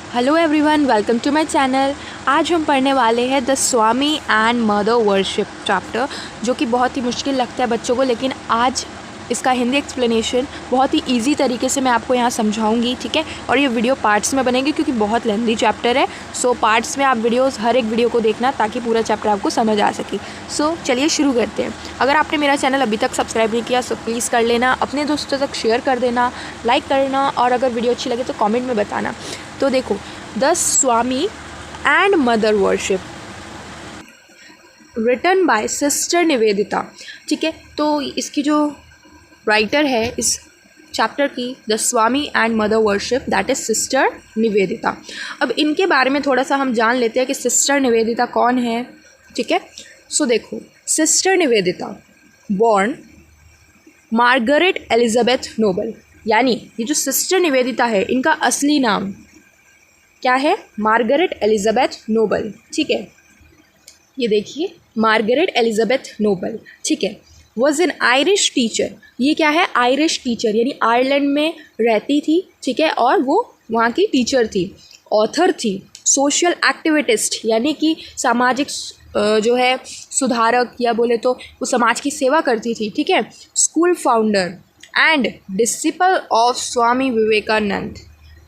Hello everyone, welcome to my channel. आज हम पढ़ने वाले हैं the Swami and mother worship chapter, जो कि बहुत ही मुश्किल लगता है बच्चों को, लेकिन आज इसका हिंदी एक्सप्लेनेशन बहुत ही इजी तरीके से मैं आपको यहाँ समझाऊंगी, ठीक है। और ये वीडियो पार्ट्स में बनेगी क्योंकि बहुत लेंथी चैप्टर है। सो पार्ट्स में आप हर एक वीडियो को देखना ताकि पूरा चैप्टर आपको समझ आ सके। सो चलिए शुरू करते हैं। अगर आपने मेरा चैनल अभी तक सब्सक्राइब नहीं किया सो प्लीज़ कर लेना, अपने दोस्तों तक शेयर कर देना, लाइक करना, और अगर वीडियो अच्छी लगे तो कॉमेंट में बताना। तो देखो, the Swami and mother worship written by sister Nivedita, ठीक है। तो इसकी जो राइटर है इस चैप्टर की, the Swami and mother worship, that is sister Nivedita. अब इनके बारे में थोड़ा सा हम जान लेते हैं कि सिस्टर निवेदिता कौन है, ठीक है। सो देखो, sister Nivedita born Margaret Elizabeth Noble, यानी ये जो सिस्टर निवेदिता है इनका असली नाम क्या है? मार्गरेट एलिजाबेथ नोबल, ठीक है। ये देखिए, मार्गरेट एलिजाबेथ नोबल, ठीक है। वॉज एन आयरिश टीचर, ये क्या है? आयरिश टीचर, यानी आयरलैंड में रहती थी, ठीक है, और वो वहाँ की टीचर थी। ऑथर थी, सोशल एक्टिविटिस्ट, यानी कि सामाजिक जो है सुधारक, या बोले तो वो समाज की सेवा करती थी, ठीक है। School founder and disciple of Swami Vivekananda,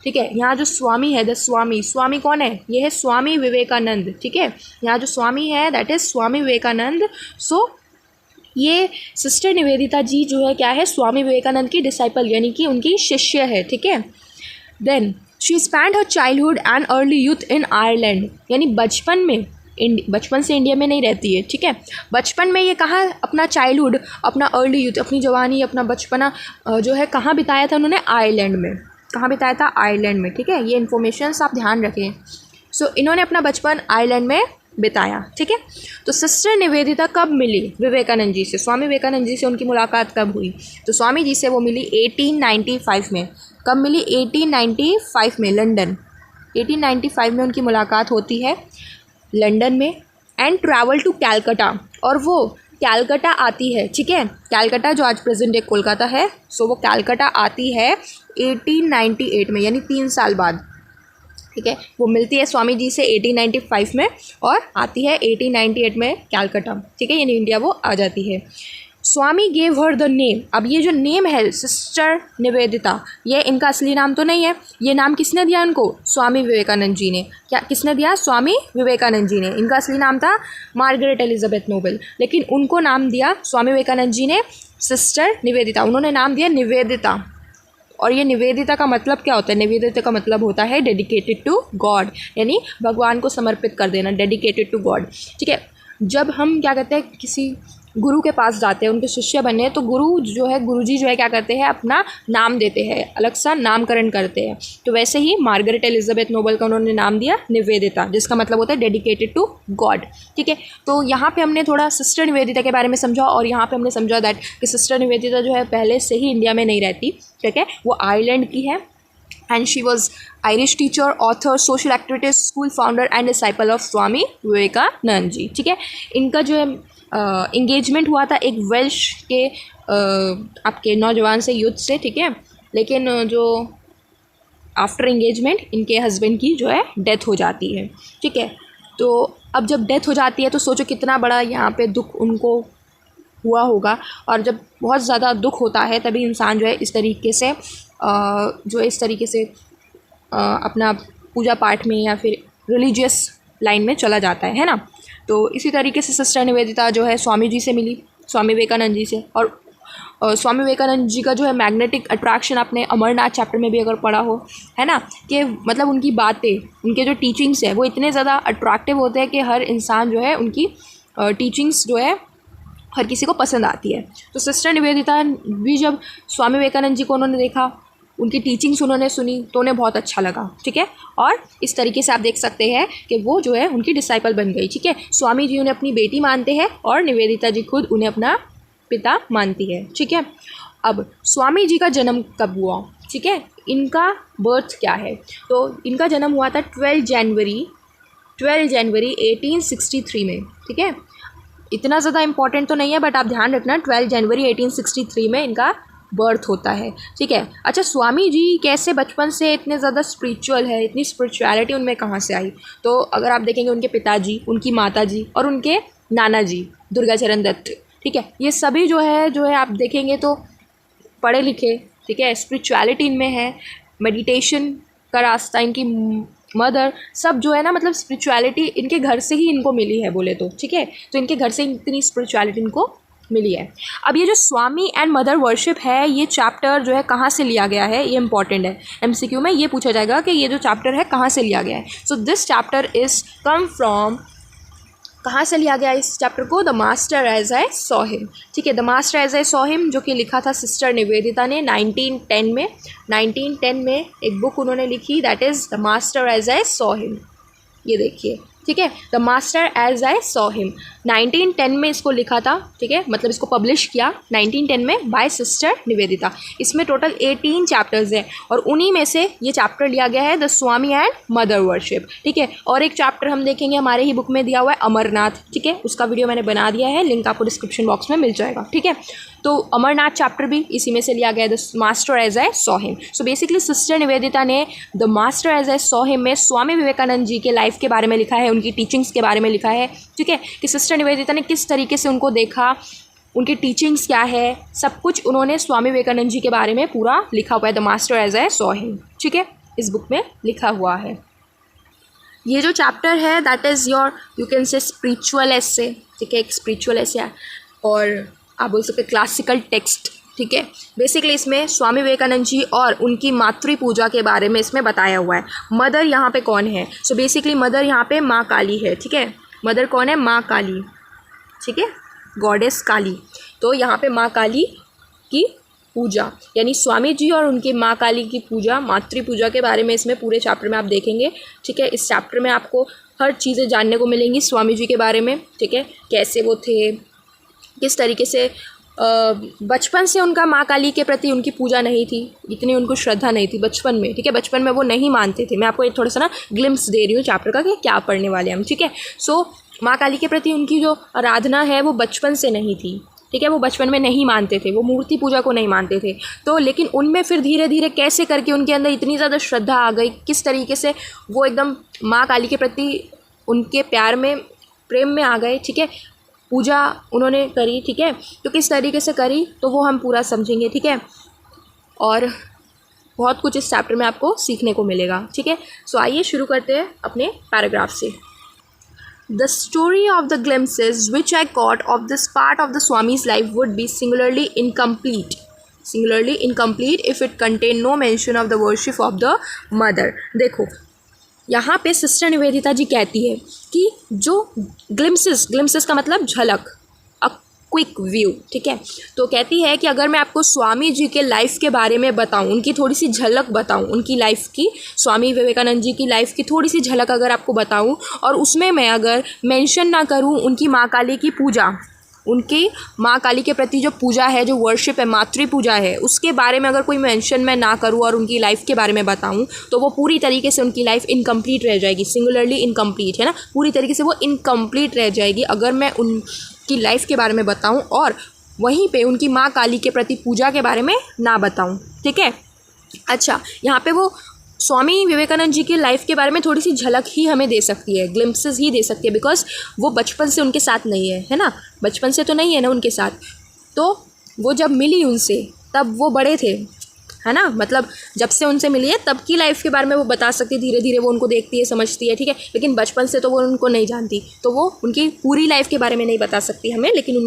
ठीक है। यहाँ जो स्वामी है, द स्वामी, स्वामी कौन है? ये है स्वामी विवेकानंद, ठीक है। यहाँ जो स्वामी है दैट इज स्वामी विवेकानंद। सो ये सिस्टर निवेदिता जी जो है क्या है? स्वामी विवेकानंद की डिसाइपल, यानी कि उनकी शिष्य है, ठीक है। Then she spend her childhood and early youth in Ireland, यानी बचपन से इंडिया में नहीं रहती है, ठीक है। बचपन में ये कहाँ अपना चाइल्डहुड, अपना अर्ली यूथ, अपनी जवानी, अपना बचपना जो है कहाँ बिताया था उन्होंने? आयरलैंड में। कहाँ बिताया था? आयरलैंड में, ठीक है। ये इन्फॉर्मेशन आप ध्यान रखें। सो इन्होंने अपना बचपन आयरलैंड में बिताया, ठीक है। तो सिस्टर निवेदिता कब मिली विवेकानंद जी से? स्वामी विवेकानंद जी से उनकी मुलाकात कब हुई? तो स्वामी जी से वो मिली 1895 में। कब मिली? 1895 में, लंदन। 1895 में उनकी मुलाकात होती है लंदन में। एंड ट्रैवल टू कैलकाटा, और वो कैलकाटा आती है, ठीक है। कैलकाटा जो आज प्रेजेंट डे कोलकाता है, सो वो कैलकाटा आती है 1898 में, यानी 3 साल बाद, ठीक है। वो मिलती है स्वामी जी से 1895 में और आती है 1898 में कैलकाटा, ठीक है, यानी इंडिया वो आ जाती है। स्वामी गेव हर द नेम, अब ये जो नेम है सिस्टर निवेदिता, ये इनका असली नाम तो नहीं है। ये नाम किसने दिया उनको? स्वामी विवेकानंद जी ने। क्या किसने दिया? स्वामी विवेकानंद जी ने। इनका असली नाम था मार्गरेट एलिजाबेथ नोबल, लेकिन उनको नाम दिया स्वामी विवेकानंद जी ने सिस्टर निवेदिता। उन्होंने नाम दिया निवेदिता। और ये निवेदिता का मतलब क्या होता है? निवेदिता का मतलब होता है डेडिकेटेड टू गॉड, यानी भगवान को समर्पित कर देना, डेडिकेटेड टू गॉड, ठीक है। जब हम क्या कहते हैं किसी गुरु के पास जाते हैं उनके शिष्य बनने, तो गुरुजी जो है क्या करते हैं? अपना नाम देते हैं, अलग सा नामकरण करते हैं। तो वैसे ही मार्गरेट एलिजाबेथ नोबल का उन्होंने नाम दिया निवेदिता, जिसका मतलब होता है डेडिकेटेड टू गॉड, ठीक है। तो यहाँ पे हमने थोड़ा सिस्टर निवेदिता के बारे में समझा, और यहाँ पे हमने समझा दैट कि सिस्टर निवेदिता जो है पहले से ही इंडिया में नहीं रहती, ठीक है, वो आयरलैंड की है। And she was Irish teacher, author, social activities, school founder and disciple of Swami Vivekananda ji, ठीक है। इनका जो है इंगेजमेंट हुआ था एक वेल्श के आपके नौजवान से, युद्ध से, ठीक है। लेकिन जो आफ्टर इंगेजमेंट इनके हस्बैंड की जो है डेथ हो जाती है, ठीक है। तो अब जब डेथ हो जाती है तो सोचो कितना बड़ा यहाँ पे दुख उनको हुआ होगा। और जब बहुत ज़्यादा दुख होता है तभी इंसान जो है इस तरीके से अपना पूजा पाठ में या फिर रिलीजियस लाइन में चला जाता है ना। तो इसी तरीके से सिस्टर निवेदिता जो है स्वामी जी से मिली, स्वामी विवेकानंद जी से। और स्वामी विवेकानंद जी का जो है मैग्नेटिक अट्रैक्शन आपने अमरनाथ चैप्टर में भी अगर पढ़ा हो, है ना, कि मतलब उनकी बातें, उनके जो टीचिंग्स है वो इतने ज़्यादा अट्रैक्टिव होते हैं कि हर इंसान जो है उनकी टीचिंग्स जो है हर किसी को पसंद आती है। तो सिस्टर निवेदिता भी जब स्वामी विवेकानंद जी को उन्होंने देखा, उनकी टीचिंग्स उन्होंने सुनी, तो उन्हें बहुत अच्छा लगा, ठीक है। और इस तरीके से आप देख सकते हैं कि वो जो है उनकी डिसाइपल बन गई, ठीक है। स्वामी जी उन्हें अपनी बेटी मानते हैं और निवेदिता जी खुद उन्हें अपना पिता मानती है, ठीक है। अब स्वामी जी का जन्म कब हुआ, ठीक है, इनका बर्थ क्या है? तो इनका जन्म हुआ था 12 जनवरी 1863 में, ठीक है। इतना ज़्यादा इंपॉर्टेंट तो नहीं है, बट आप ध्यान रखना 12 जनवरी 1863 में इनका बर्थ होता है, ठीक है। अच्छा, स्वामी जी कैसे बचपन से इतने ज़्यादा स्पिरिचुअल है, इतनी स्पिरिचुअलिटी उनमें कहाँ से आई? तो अगर आप देखेंगे उनके पिताजी, उनकी माताजी और उनके नाना जी दुर्गाचरण दत्त, ठीक है, ये सभी जो है आप देखेंगे तो पढ़े लिखे, ठीक है, स्पिरिचुअलिटी इनमें है, मेडिटेशन का रास्ता इनकी मदर, सब जो है ना, मतलब स्पिरिचुअलिटी इनके घर से ही इनको मिली है बोले तो, ठीक है। तो इनके घर से इतनी स्पिरिचुअलिटी इनको मिली है। अब ये जो स्वामी एंड मदर वर्शिप है, ये चैप्टर जो है कहाँ से लिया गया है, ये इंपॉर्टेंट है। एमसीक्यू में ये पूछा जाएगा कि ये जो चैप्टर है कहाँ से लिया गया है। So this chapter is come from, कहाँ से लिया गया इस चैप्टर को? The master as I saw him, ठीक है। The master as I saw him, जो कि लिखा था सिस्टर निवेदिता ने 1910 में। 1910 में एक बुक उन्होंने लिखी, that is the master as I saw him. ये देखिए, ठीक है, the master as I saw him, 1910 में इसको लिखा था, ठीक है, मतलब इसको पब्लिश किया 1910 में बाय सिस्टर निवेदिता। इसमें टोटल 18 चैप्टर्स हैं और उन्हीं में से ये चैप्टर लिया गया है the Swami and mother worship, ठीक है। और एक चैप्टर हम देखेंगे हमारे ही बुक में दिया हुआ है अमरनाथ, ठीक है, उसका वीडियो मैंने बना दिया है, लिंक आपको डिस्क्रिप्शन बॉक्स में मिल जाएगा, ठीक है। तो अमरनाथ चैप्टर भी इसी में से लिया गया है, the master as I saw him. So basically sister Nivedita ने the master as I saw him में स्वामी विवेकानंद जी के लाइफ के बारे में लिखा है, उनकी टीचिंग्स के बारे में लिखा है, ठीक है, कि सिस्टर निवेदिता ने किस तरीके से उनको देखा, उनकी टीचिंग्स क्या है, सब कुछ उन्होंने स्वामी विवेकानंद जी के बारे में पूरा लिखा हुआ है, the master as I saw him, ठीक है, इस बुक में लिखा हुआ है। ये जो चैप्टर है that is your, you can say spiritual essay, ठीक है, एक स्पिरिचुअल एसे है, और आप बोल सकते क्लासिकल टेक्स्ट, ठीक है। बेसिकली इसमें स्वामी विवेकानंद जी और उनकी मातृ पूजा के बारे में इसमें बताया हुआ है। मदर यहाँ पे कौन है? सो बेसिकली मदर यहाँ पे माँ काली है, ठीक है। मदर कौन है? माँ काली, ठीक है, गॉडेस काली। तो यहाँ पे माँ काली की पूजा, यानी स्वामी जी और उनकी माँ काली की पूजा, मातृ पूजा के बारे में इसमें पूरे चैप्टर में आप देखेंगे, ठीक है। इस चैप्टर में आपको हर चीज़ें जानने को मिलेंगी स्वामी जी के बारे में, ठीक है, कैसे वो थे, किस तरीके से बचपन से उनका माँ काली के प्रति उनकी पूजा नहीं थी, इतनी उनको श्रद्धा नहीं थी बचपन में, ठीक है, बचपन में वो नहीं मानते थे। मैं आपको एक थोड़ा सा ना ग्लिम्स दे रही हूँ चैप्टर का कि क्या पढ़ने वाले हम, ठीक है। सो माँ काली के प्रति उनकी जो आराधना है वो बचपन से नहीं थी, ठीक है, वो बचपन में नहीं मानते थे, वो मूर्ति पूजा को नहीं मानते थे। तो लेकिन उनमें फिर धीरे धीरे कैसे करके उनके अंदर इतनी ज़्यादा श्रद्धा आ गई, किस तरीके से वो एकदम माँ काली के प्रति उनके प्यार में, प्रेम में आ गए, ठीक है, पूजा उन्होंने करी, ठीक है। तो किस तरीके से करी तो वो हम पूरा समझेंगे, ठीक है, और बहुत कुछ इस चैप्टर में आपको सीखने को मिलेगा, ठीक है। सो आइए शुरू करते हैं अपने पैराग्राफ से। The story of the glimpses which I caught of this part of the Swami's life would be singularly incomplete if it contained no mention of the worship of the mother। देखो यहाँ पे sister Nivedita जी कहती है कि जो glimpses का मतलब झलक, अ क्विक व्यू, ठीक है। तो कहती है कि अगर मैं आपको स्वामी जी के लाइफ के बारे में बताऊं, उनकी थोड़ी सी झलक बताऊं, उनकी लाइफ की, स्वामी विवेकानंद जी की लाइफ की थोड़ी सी झलक अगर आपको बताऊं, और उसमें मैं अगर मेंशन ना करूं उनकी माँ काली की पूजा, उनकी माँ काली के प्रति जो पूजा है, जो वर्शिप है, मातृ पूजा है, उसके बारे में अगर कोई मेंशन मैं ना करूँ और उनकी लाइफ के बारे में बताऊँ, तो वो पूरी तरीके से उनकी लाइफ इनकम्प्लीट रह जाएगी। सिंगुलरली इनकम्प्लीट है ना, पूरी तरीके से वो इनकम्प्लीट रह जाएगी अगर मैं उनकी लाइफ के बारे में बताऊँ और वहीं पे उनकी माँ काली के प्रति पूजा के बारे में ना बताऊँ, ठीक है। अच्छा, यहाँ पे वो स्वामी विवेकानंद जी की लाइफ के बारे में थोड़ी सी झलक ही हमें दे सकती है, ग्लिम्पसेस ही दे सकती है, बिकॉज वो बचपन से उनके साथ नहीं है ना, बचपन से तो नहीं है ना उनके साथ। तो वो जब मिली उनसे तब वो बड़े थे, है ना, मतलब जब से उनसे मिली है तब की लाइफ के बारे में वो बता सकती है, धीरे धीरे वो उनको देखती है, समझती है, ठीक है। लेकिन बचपन से तो वो उनको नहीं जानती, तो वो उनकी पूरी लाइफ के बारे में नहीं बता सकती हमें, लेकिन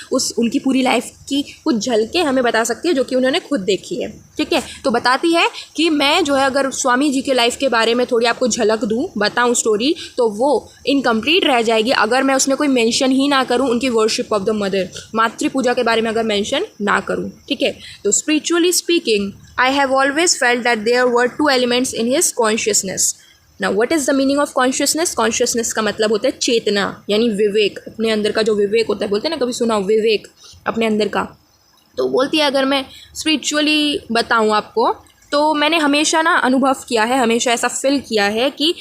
उनकी पूरी लाइफ की कुछ झलकें हमें बता सकती है जो कि उन्होंने खुद देखी है, ठीक है। तो बताती है कि मैं जो है अगर स्वामी जी के लाइफ के बारे में थोड़ी आपको झलक दूँ, बताऊँ स्टोरी, तो वो इनकम्प्लीट रह जाएगी अगर मैं उसमें कोई मेंशन ही ना करूँ उनकी वर्शिप ऑफ द मदर, मातृ पूजा के बारे में अगर मेंशन ना करूँ, ठीक है। तो spiritually speaking I have always felt that there were two elements in his consciousness. Now what is the meaning of consciousness? Consciousness का मतलब होता है चेतना, यानी विवेक, अपने अंदर का जो विवेक होता है, बोलते हैं ना, कभी सुना हो विवेक अपने अंदर का। तो बोलती है अगर मैं स्पिरिचुअली बताऊँ आपको, तो मैंने हमेशा ना अनुभव किया है, हमेशा ऐसा फील किया है कि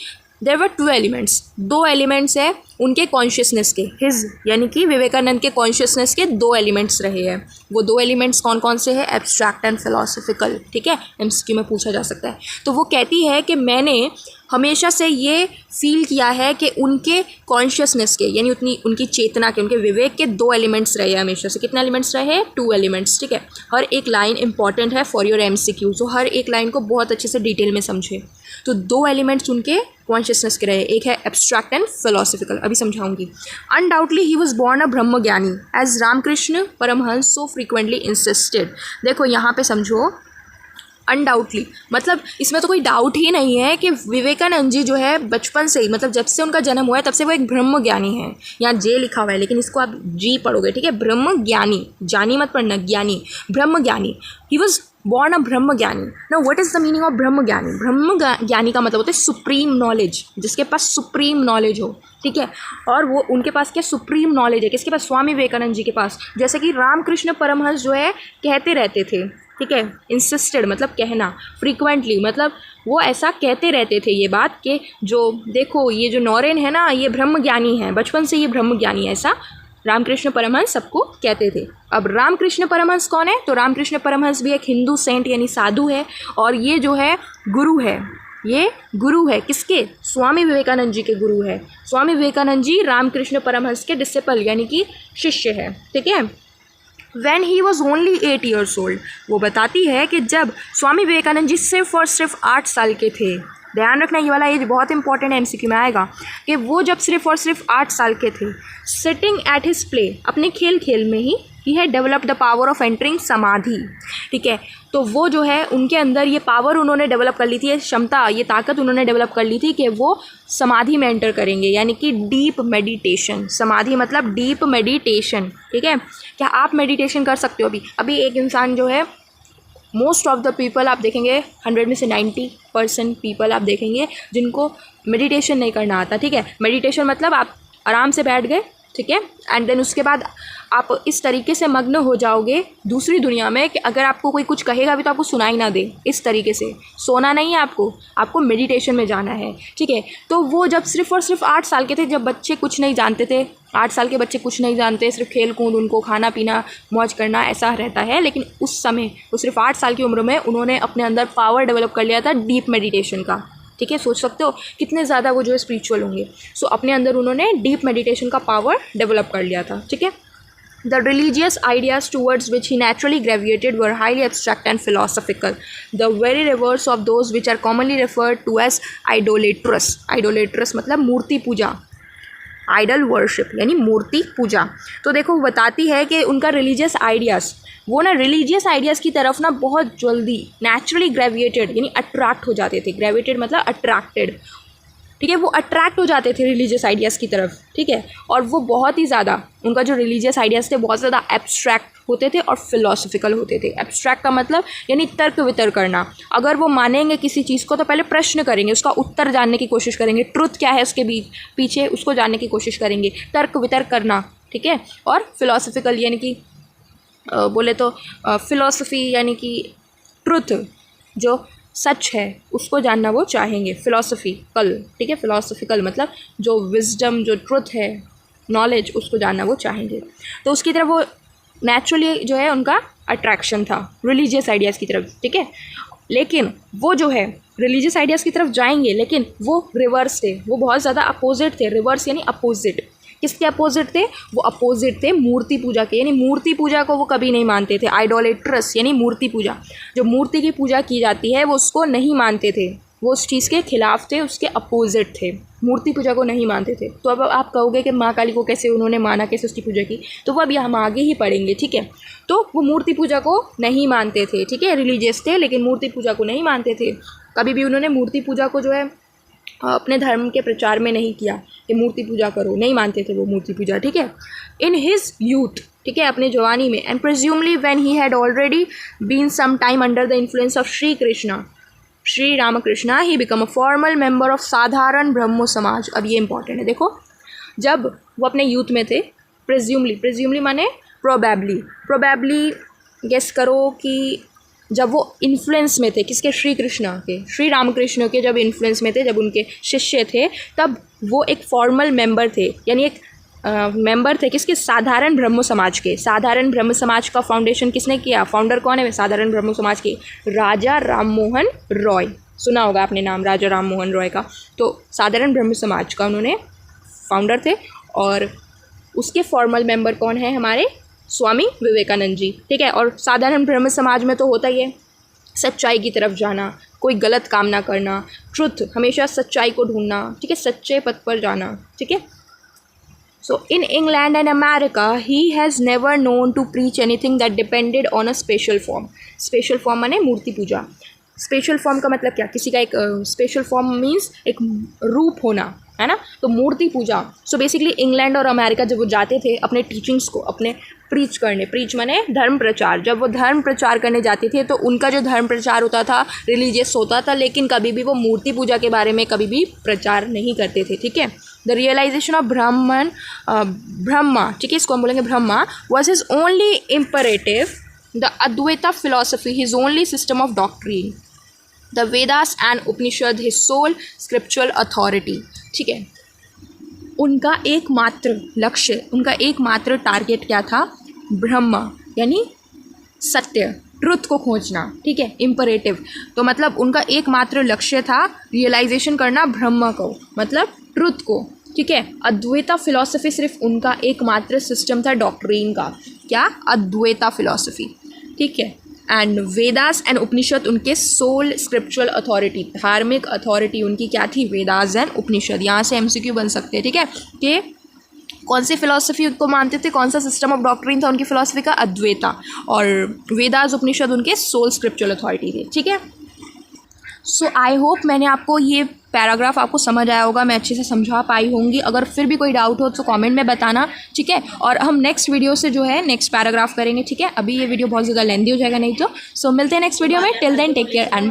देयर वर 2 एलिमेंट्स, 2 एलिमेंट्स है उनके कॉन्शियसनेस के, हिज यानी कि विवेकानंद के कॉन्शियसनेस के 2 एलिमेंट्स रहे हैं। वो 2 एलिमेंट्स कौन कौन से हैं? एब्स्ट्रैक्ट एंड फिलोसफिकल, ठीक है, एमसीक्यू में पूछा जा सकता है। तो वो कहती है कि मैंने हमेशा से ये फील किया है कि उनके कॉन्शियसनेस के यानी उनकी चेतना के, उनके विवेक के 2 एलिमेंट्स रहे हैं हमेशा से। कितने एलिमेंट्स रहे हैं? 2 एलिमेंट्स, ठीक है। हर एक लाइन इंपॉर्टेंट है फॉर योर एमसीक्यू, तो हर एक लाइन को बहुत अच्छे से डिटेल में समझे। तो 2 एलिमेंट्स उनके कॉन्शियसनेस के रहे, एक है एब्स्ट्रैक्ट एंड फिलोसफिकल, अभी समझाऊंगी। Undoubtedly he was born a brahma jnani as Ramakrishna Paramahamsa so frequently insisted. देखो यहाँ पे समझो, अनडाउटली मतलब इसमें तो कोई डाउट ही नहीं है कि विवेकानंद जी जो है बचपन से ही, मतलब जब से उनका जन्म हुआ है तब से वो एक ब्रह्म ज्ञानी है। यहाँ जे लिखा हुआ है लेकिन इसको आप जी पढ़ोगे, ठीक है। ब्रह्म ज्ञानी, जानी मत पढ़ना, ज्ञानी, ब्रह्म ज्ञानी। ही वॉज बॉर्न अ ब्रह्म ज्ञानी। Now what is the meaning of ब्रह्म ज्ञानी? ब्रह्म ज्ञानी का मतलब होता है सुप्रीम नॉलेज, जिसके पास सुप्रीम नॉलेज हो, ठीक है। और वो उनके पास क्या सुप्रीम नॉलेज है? किसके पास? स्वामी विवेकानंद जी के पास। जैसे कि रामकृष्ण परमहंस जो है कहते रहते थे, ठीक है। इंसिस्टेड मतलब कहना, फ्रीक्वेंटली मतलब वो ऐसा कहते रहते थे ये बात कि जो देखो ये जो नॉरेन है ना, ये ब्रह्म ज्ञानी है, बचपन से ये ब्रह्म ज्ञानी है, ऐसा रामकृष्ण परमहंस सबको कहते थे। अब रामकृष्ण परमहंस कौन है? तो रामकृष्ण परमहंस भी एक हिंदू सेंट यानी साधु है, और ये जो है गुरु है, ये गुरु है किसके? स्वामी विवेकानंद जी के गुरु है। स्वामी विवेकानंद जी रामकृष्ण परमहंस के डिसिपल यानी कि शिष्य है, ठीक है। When he was only 8 years old, वो बताती है कि जब स्वामी विवेकानंद जी सिर्फ और सिर्फ 8 साल के थे। ध्यान रखना, ये वाला एज बहुत इंपॉर्टेंट एमसीक्यू में आएगा कि वो जब सिर्फ और सिर्फ 8 साल के थे। सिटिंग एट हिज प्ले, अपने खेल खेल में ही है develop the power of entering समाधि, ठीक है। तो वो जो है उनके अंदर ये पावर उन्होंने डेवलप कर ली थी, ये क्षमता, ये ताकत उन्होंने डेवलप कर ली थी कि वो समाधि में एंटर करेंगे, यानी कि डीप मेडिटेशन। समाधि मतलब डीप मेडिटेशन, ठीक है। क्या आप मेडिटेशन कर सकते हो? अभी एक इंसान जो है, मोस्ट ऑफ द पीपल आप देखेंगे 100 में से 90% पीपल आप देखेंगे जिनको मेडिटेशन नहीं करना आता, ठीक है। मेडिटेशन मतलब आप आराम से बैठ गए, ठीक है, एंड देन उसके बाद आप इस तरीके से मग्न हो जाओगे दूसरी दुनिया में कि अगर आपको कोई कुछ कहेगा भी तो आपको सुनाई ना दे। इस तरीके से सोना नहीं है आपको मेडिटेशन में जाना है, ठीक है। तो वो जब सिर्फ और सिर्फ 8 साल के थे, जब बच्चे कुछ नहीं जानते थे, 8 साल के बच्चे कुछ नहीं जानते, सिर्फ खेल कूद, उनको खाना पीना मौज करना ऐसा रहता है, लेकिन उस समय वो सिर्फ 8 साल की उम्र में उन्होंने अपने अंदर पावर डेवलप कर लिया था डीप मेडिटेशन का, ठीक है। सोच सकते हो कितने ज़्यादा वो जो है स्पिरिचुअल होंगे। सो अपने अंदर उन्होंने डीप मेडिटेशन का पावर डेवलप कर लिया था, ठीक है। The religious ideas towards which he naturally gravitated were highly abstract and philosophical, the very reverse of those which are commonly referred to as idolatrous. Idolatrous मतलब मूर्ति पूजा, आइडल वर्शिप यानी मूर्ति पूजा। तो देखो बताती है कि उनका रिलीजियस आइडियाज़, वो ना रिलीजियस आइडियाज़ की तरफ ना बहुत जल्दी नेचुरली ग्रेविएटेड यानी अट्रैक्ट हो जाते थे। ग्रेविटेड मतलब अट्रैक्टेड, ठीक है। वो अट्रैक्ट हो जाते थे रिलीजियस आइडियाज़ की तरफ, ठीक है। और वो बहुत ही ज़्यादा, उनका जो रिलीजियस आइडियाज़ थे बहुत ज़्यादा एब्स्ट्रैक्ट होते थे और फिलोसफिकल होते थे। एब्स्ट्रैक्ट का मतलब यानी तर्क वितर्क करना। अगर वो मानेंगे किसी चीज़ को तो पहले प्रश्न करेंगे, उसका उत्तर जानने की कोशिश करेंगे, ट्रुथ क्या है उसके पीछे उसको जानने की कोशिश करेंगे, तर्क वितर्क करना, ठीक है। और फिलोसफिकल यानी कि बोले तो फिलोसफी यानी कि ट्रुथ, जो सच है उसको जानना वो चाहेंगे, फिलोसफिकल, ठीक है। फिलोसफिकल मतलब जो विजडम, जो ट्रुथ है, नॉलेज, उसको जानना वो चाहेंगे। तो उसकी तरफ वो नेचुरली जो है उनका अट्रैक्शन था रिलीजियस आइडियाज़ की तरफ, ठीक है। लेकिन वो जो है रिलीजियस आइडियाज़ की तरफ जाएंगे, लेकिन वो रिवर्स थे, वो बहुत ज़्यादा अपोजिट थे। रिवर्स यानी अपोजिट। किसके अपोजिट थे? वो अपोजिट थे मूर्ति पूजा के, यानी मूर्ति पूजा को वो कभी नहीं मानते थे। आइडोलेट्रस यानी मूर्ति पूजा, जो मूर्ति की पूजा की जाती है वो उसको नहीं मानते थे, वो उस चीज़ के खिलाफ थे, उसके अपोजिट थे, मूर्ति पूजा को नहीं मानते थे। तो अब आप कहोगे कि माँ काली को कैसे उन्होंने माना, कैसे उसकी पूजा की, तो वो अभी हम आगे ही पढ़ेंगे, ठीक है। तो वो मूर्ति पूजा को नहीं मानते थे, ठीक है। रिलीजियस थे लेकिन मूर्ति पूजा को नहीं मानते थे। कभी भी उन्होंने मूर्ति पूजा को जो है अपने धर्म के प्रचार में नहीं किया कि मूर्ति पूजा करो, नहीं मानते थे वो मूर्ति पूजा, ठीक है। इन हिज यूथ, ठीक है, अपने जवानी में, and presumably when he had already been some time under the influence of Shri Ramakrishna, he become a formal member of Sadharan Brahmo समाज। अब ये इंपॉर्टेंट है, देखो जब वो अपने यूथ में थे, प्रिज्यूमली माने प्रोबेबली गेस करो कि जब वो इन्फ्लुएंस में थे, किसके? श्री कृष्ण के, श्री रामकृष्ण के जब इन्फ्लुएंस में थे, जब उनके शिष्य थे, तब वो एक फॉर्मल मेंबर थे, यानी एक मेंबर थे किसके? साधारण ब्रह्म समाज के। साधारण ब्रह्म समाज का फाउंडेशन किसने किया? फाउंडर कौन है साधारण ब्रह्म समाज के? राजा राममोहन रॉय। सुना होगा आपने नाम राजा राममोहन रॉय का। तो साधारण ब्रह्म समाज का उन्होंने फाउंडर थे। और उसके फॉर्मल मेंबर कौन है? हमारे स्वामी विवेकानंद जी, ठीक है। और साधारण ब्रह्म समाज में तो होता ही है सच्चाई की तरफ जाना, कोई गलत काम ना करना, ट्रुथ, हमेशा सच्चाई को ढूंढना, ठीक है, सच्चे पथ पर जाना, ठीक है। So in England and America, he has never known to preach anything that depended on a special form. Special form माने मूर्ति पूजा। स्पेशल फॉर्म का मतलब क्या? किसी का एक स्पेशल फॉर्म मीन्स एक रूप होना, है ना। तो मूर्ति पूजा। सो बेसिकली इंग्लैंड और अमेरिका जब वो जाते थे अपने टीचिंग्स को, अपने प्रीच करने, प्रीच माने धर्म प्रचार, जब वो धर्म प्रचार करने जाते थे तो उनका जो धर्म प्रचार होता था रिलीजियस होता था, लेकिन कभी भी वो मूर्ति पूजा के बारे में कभी भी प्रचार नहीं करते थे, ठीक है। द रियलाइजेशन ऑफ ब्रह्मा, ठीक है, इसको हम बोलेंगे Brahma, was his only imperative, the Advaita philosophy his only system of doctrine, the Vedas and Upanishad his sole scriptural authority, ठीक है। उनका एकमात्र लक्ष्य, उनका एकमात्र टारगेट क्या था? ब्रह्म यानी सत्य, ट्रुथ को खोजना, ठीक है, इम्परेटिव। तो मतलब उनका एकमात्र लक्ष्य था रियलाइजेशन करना ब्रह्म को, मतलब ट्रुथ को, ठीक है। अद्वैता फिलॉसफी सिर्फ उनका एकमात्र सिस्टम था डॉक्ट्रीन का, क्या? अद्वैता फिलॉसफी, ठीक है। एंड वेदास एंड उपनिषद उनके सोल स्क्रिप्चुअल अथॉरिटी, धार्मिक अथॉरिटी उनकी क्या थी? वेदास एंड उपनिषद। यहाँ से एमसीक्यू बन सकते हैं, ठीक है, कि कौन सी फिलॉसफी उनको मानते थे, कौन सा सिस्टम ऑफ डॉक्ट्रिन था उनकी फिलॉसफी का? अद्वैता। और वेदास उपनिषद उनके सोल स्क्रिप्चुअल अथॉरिटी थे, ठीक है। सो आई होप मैंने आपको ये पैराग्राफ आपको समझ आया होगा, मैं अच्छे से समझा पाई होंगी। अगर फिर भी कोई डाउट हो तो कमेंट में बताना, ठीक है। और हम नेक्स्ट वीडियो से जो है नेक्स्ट पैराग्राफ करेंगे, ठीक है। अभी ये वीडियो बहुत ज़्यादा लेंदी हो जाएगा नहीं तो। सो मिलते हैं नेक्स्ट वीडियो में। Till then take care and